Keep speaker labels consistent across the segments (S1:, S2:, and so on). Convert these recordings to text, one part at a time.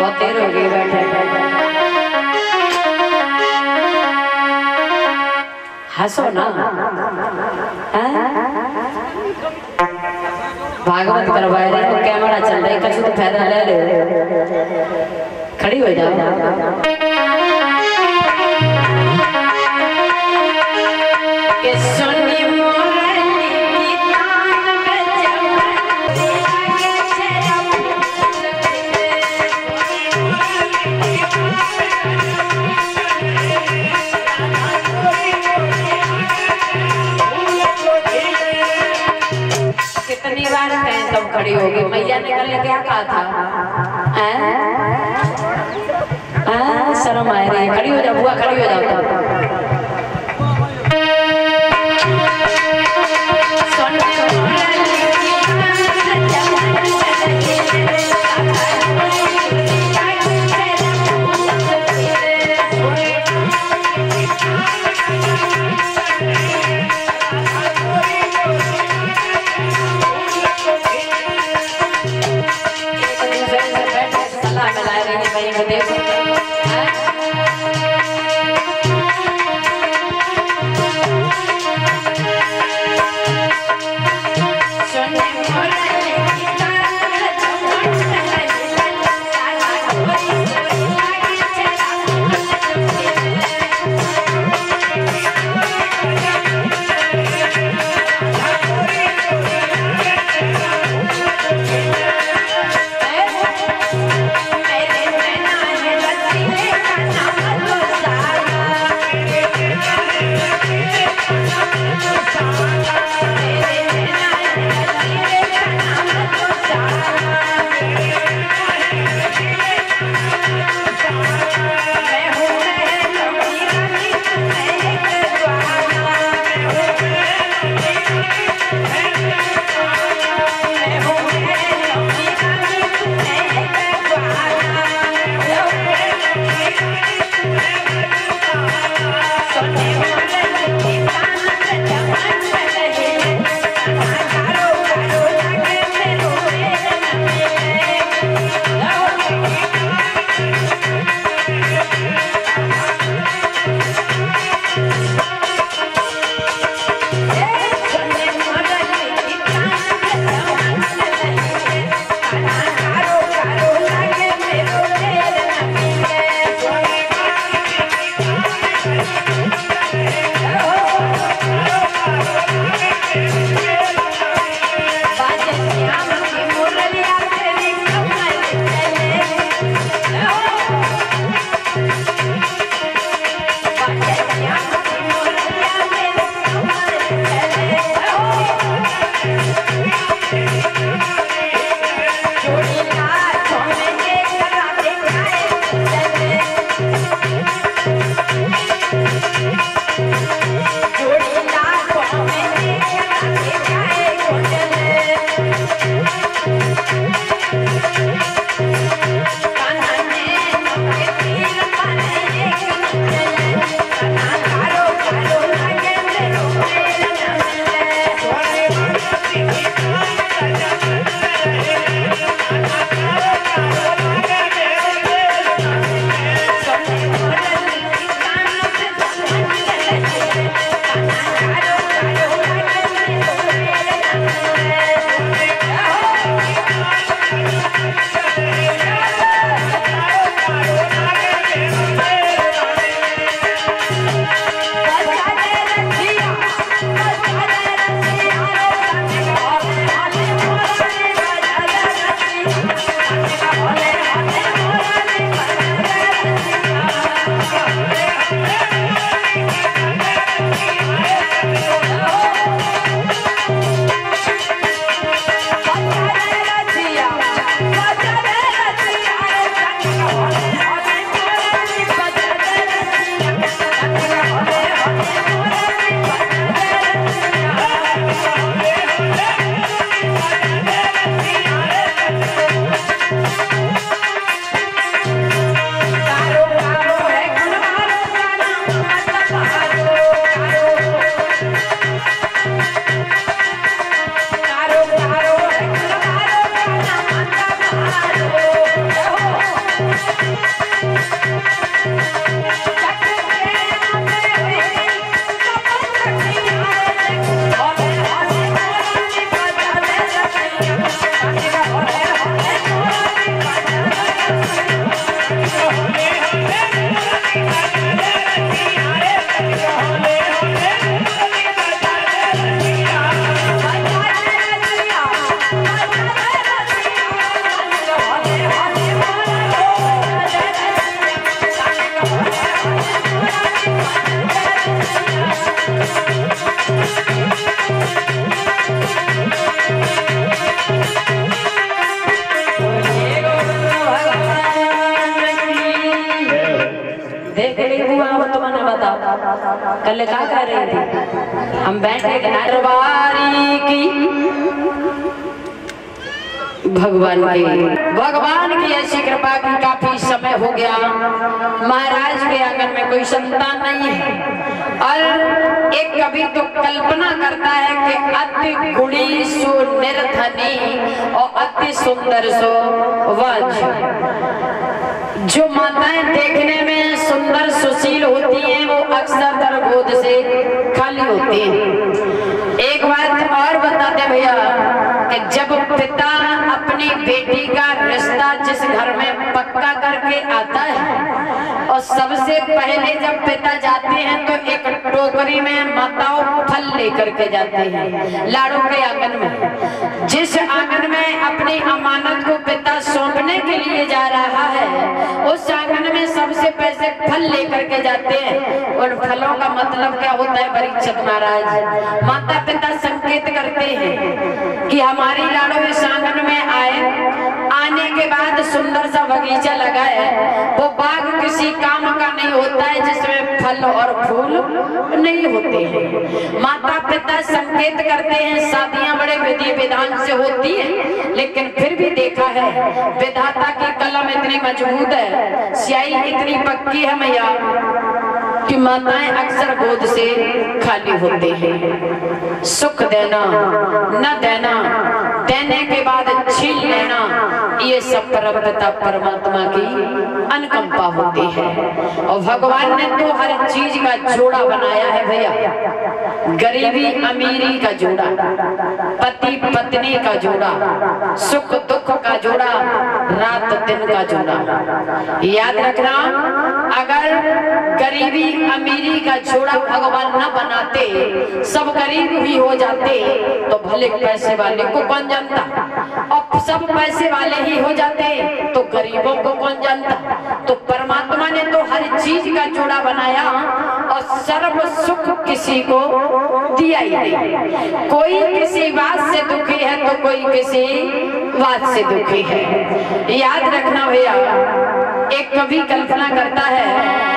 S1: बहुत देर हो गई बैठे। हंसो ना, भागवत करवाए रहे हो, कैमरा चल रहा है, कुछ तो फायदा ले ले। खड़ी हो जाओ। कितनी बार कहें तुम खड़ी होगी, मैया ने कल क्या कहा था? शर्म आ रही है, खड़ी हो जाओ बुआ, खड़ी हो जाओ। बता, कल क्या कर रही थी? हम बैठे दरबारी की भगवान की ऐसी कृपा की काफी समय हो गया, महाराज के आंगन में कोई संतान नहीं है। और एक कवि तो कल्पना करता है कि अति गुणी सो निर्धनी और अति सुंदर सो वंश। जो माताएं देखने में सुंदर सुशील होती हैं वो अक्सर गर्भोद से खाली होती हैं। एक बात और बताते भैया कि जब पिता अपनी बेटी का रिश्ता जिस घर में पक्का करके आता है और सबसे पहले जब पिता जाते हैं तो एक टोकरी में माताओं फल लेकर के जाते हैं लाड़ों के आंगन में। जिस आंगन में अपनी अमानत को पिता सौंपने के लिए जा रहा है उस आंगन में सबसे पहले फल लेकर के जाते हैं। और फलों का मतलब क्या होता है परीक्षित महाराज? माता पिता संकेत करते हैं कि हमारी लाड़ो इस आंगन में आए, आने के बाद सुंदर सा बगीचा लगा है, वो बाग किसी काम का नहीं होता है जिसमें फल और फूल नहीं होते हैं। माता पिता संकेत करते हैं। शादियां बड़े विधि विधान से होती है लेकिन फिर भी देखा है विधाता की कलम इतनी मजबूत है, स्याही इतनी पक्की है मैया कि माताएं अक्सर गोद से खाली होते हैं। सुख देना न देना, देने के बाद छीन लेना, ये सब परम पिता परमात्मा की अनुकंपा होती है। और भगवान ने तो हर चीज का जोड़ा बनाया है भैया। गरीबी अमीरी का जोड़ा, पति पत्नी का जोड़ा, सुख दुख का जोड़ा, रात दिन का जोड़ा। याद रखना, अगर गरीबी अमीरी का जोड़ा भगवान न बनाते, सब गरीब भी हो जाते तो भले पैसे वाले को कौन जानता, और सब पैसे वाले ही हो जाते तो गरीबों को कौन जानता। तो परमात्मा ने तो हर चीज का जोड़ा बनाया और सर्व सुख किसी को दिया ही नहीं। कोई किसी बात से दुखी है तो कोई किसी बात से दुखी है। याद रखना भैया, एक कवि कल्पना करता है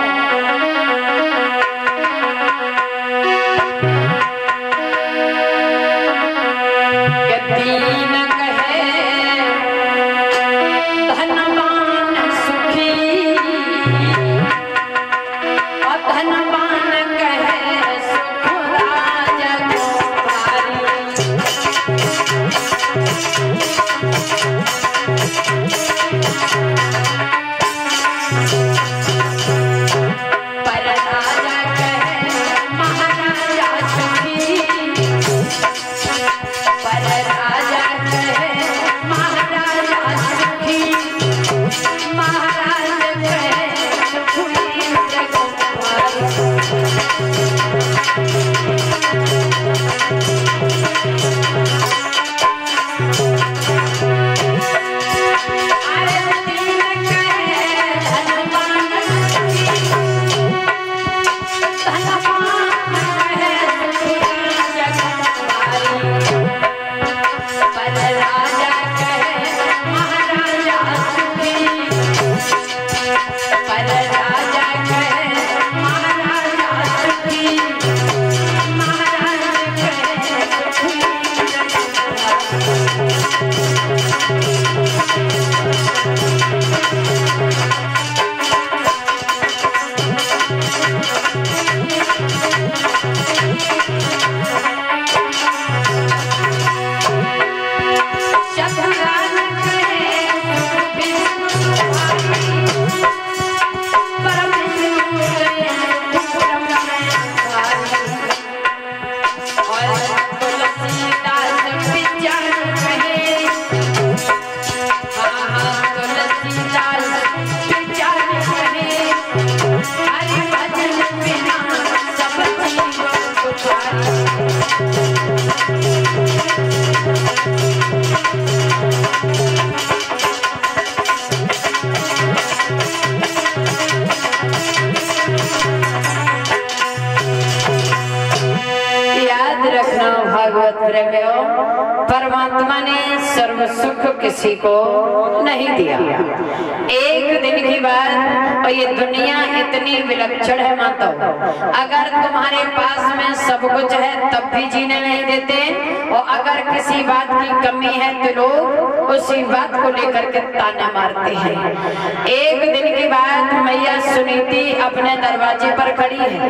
S1: ने सर्व सुख किसी को नहीं दिया। एक दिन की बात, और ये दुनिया इतनी विलक्षण है माता, अगर तुम्हारे पास में सब कुछ है तब भी जीने नहीं देते, और अगर किसी बात की कमी है तो लोग उसी बात को लेकर के ताना मारते हैं। एक दिन की बात, मैया सुनीति अपने दरवाजे पर खड़ी है,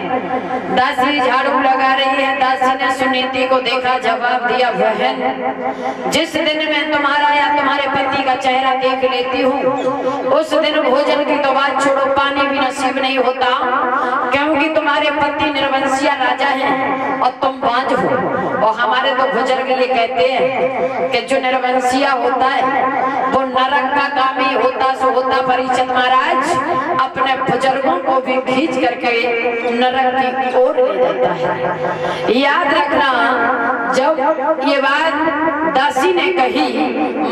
S1: दासी झाड़ू लगा रही है। दासी ने सुनीति को देखा, जवाब दिया, बहन जिस दिन मैं तुम्हारा या तुम्हारे पति का चेहरा देख लेती हूँ उस दिन भोजन की तो बात छोड़ो, पानी भी नसीब नहीं होता, क्योंकि तुम्हारे पति निर्वंशिया राजा हैं और तुम बांझ हो। और हमारे तो बुजुर्ग ये कहते हैं कि जो निर्वंशिया होता है वो नरक का कामी होता सो होता। परीक्षित महाराज अपने बुजुर्गों को भी खींच करके नरक की ओर ले जाता है। याद रखना, जब ये बात दासी ने कही,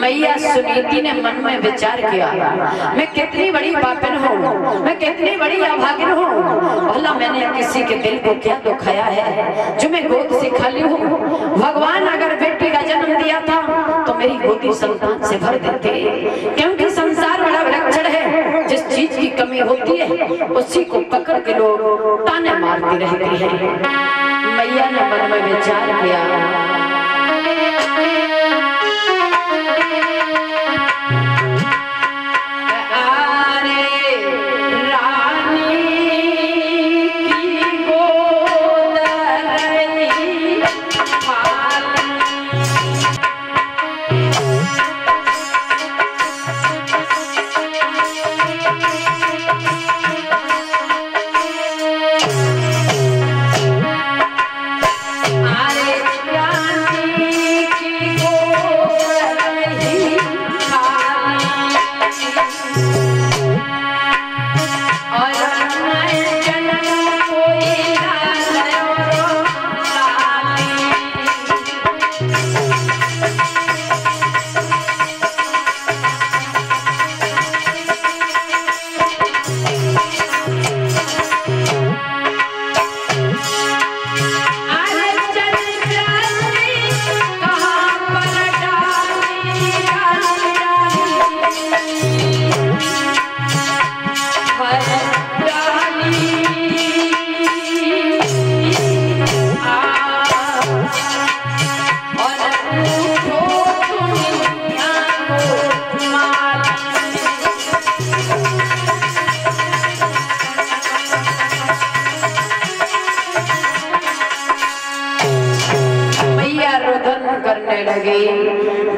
S1: मैया सुनीति ने मन में विचार किया, मैं कितनी बड़ी पापिन हूँ, मैं कितनी बड़ी अभागिन हूँ। भला मैंने किसी के दिल को क्या दुखाया है जो मैं गोद से खाली हूँ। भगवान अगर बेटी का जन्म दिया था तो मेरी गोदी संतान से भर देते, क्योंकि संसार बड़ा विलक्षण है। जिस चीज की कमी होती है उसी को पकड़ के लोग ताने मारते रहते हैं। मैया ने मन में विचार किया,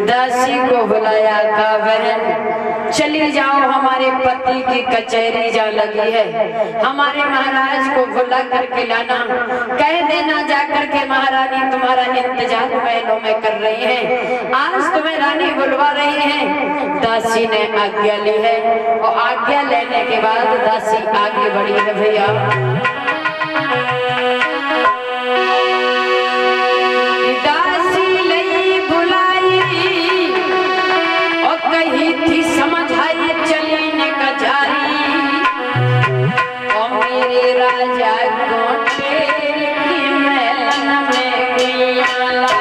S1: दासी को बुलाया, कहा बहन चली जाओ, हमारे पति की कचहरी जा लगी है, हमारे महाराज को बुला करके लाना, कह देना जाकर के महारानी तुम्हारा इंतजार महलों में कर रही हैं, आज तुम्हें रानी बुलवा रही हैं। दासी ने आज्ञा ली है, और आज्ञा लेने के बाद दासी आगे बढ़ी है। भैया कही थी समझाई चली ने कजारी, और मेरे राजा गोटे की महलन में गुइयाला।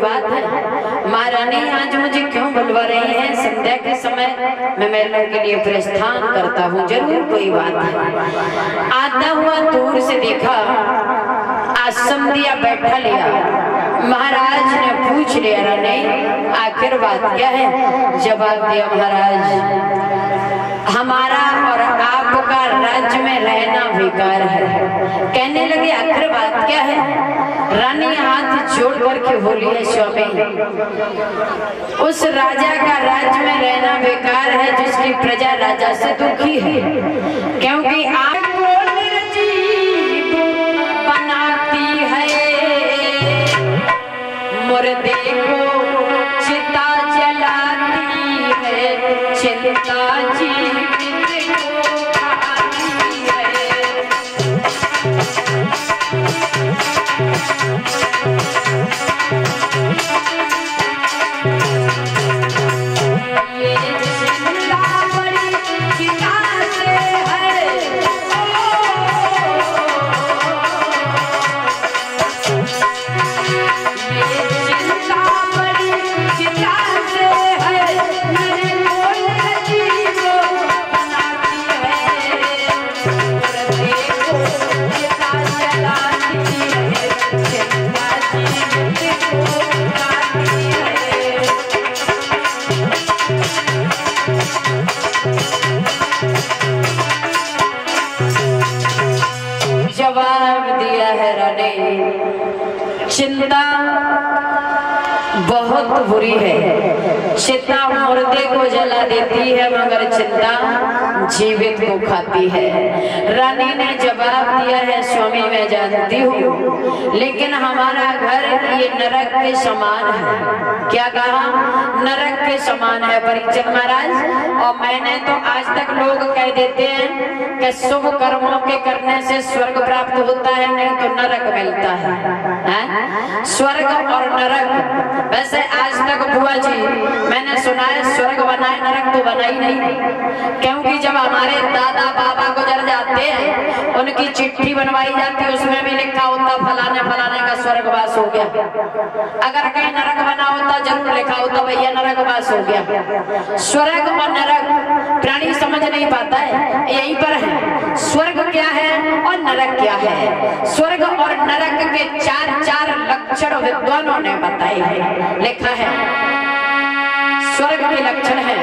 S1: बात है? महारानी आज मुझे क्यों बुलवा रही हैं? संध्या के समय मैं महलों के लिए प्रस्थान करता हूँ, जरूर कोई बात है। आता हुआ दूर से देखा, आसन दिया, बैठा लिया। महाराज ने पूछ लिया, रानी आखिर बात क्या है? जवाब दिया, महाराज हमारा और आपका राज्य में रहना बेकार है। कहने लगे आखिर बात क्या है? रानी हाथ जोड़ करके बोली है, स्वामी उस राजा का राज्य में रहना बेकार है जिसकी प्रजा राजा से दुखी है, क्योंकि आपको निर्जीव बनाती है, मुर्दे को चिता जलाती है, चिंता जीवित को खाती है। ये चिंता बड़ी चिता से है, ये चिंता बड़ी चिता से है, मेरे को निर्जीव बनाती है, मुर्दे को चिता जलाती है, चिंता जीवित को खाती है। जवाब दिया है रानी, चिंता बहुत बुरी है। चिता मुर्दे को जला देती है मगर चिंता जीवित को खाती है। रानी ने जवाब दिया है, स्वामी मैं जानती हूँ, लेकिन हमारा घर ये नरक के समान है। क्या कहा? नरक के समान है परीक्षित महाराज। और मैंने तो आज तक लोग कह देते हैं कि शुभ कर्मों के करने से स्वर्ग प्राप्त होता है, नहीं तो नरक मिलता है। स्वर्ग और नरक, वैसे आज तक बुआ जी मैंने सुना है स्वर्ग बना है, नरक तो बना ही नहीं। क्योंकि जब हमारे दादा बाबा गुजर जाते हैं, उनकी चिट्ठी बनवाई जाती है, उसमें भी लिखा होता फलाने फलाने का स्वर्गवास हो गया। अगर कहीं नरक बना होता जरूर लिखा होता भैया नरकवास हो गया। स्वर्ग और नरक प्राणी समझ नहीं पाता है, यहीं पर है स्वर्ग क्या है और नरक क्या है। स्वर्ग और नरक के चार चार लक्षण विद्वानों ने बताए हैं, लिखा है। स्वर्ग के लक्षण है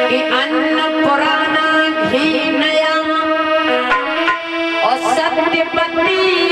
S1: कि अन्न पुराना घी नया और सत्य पति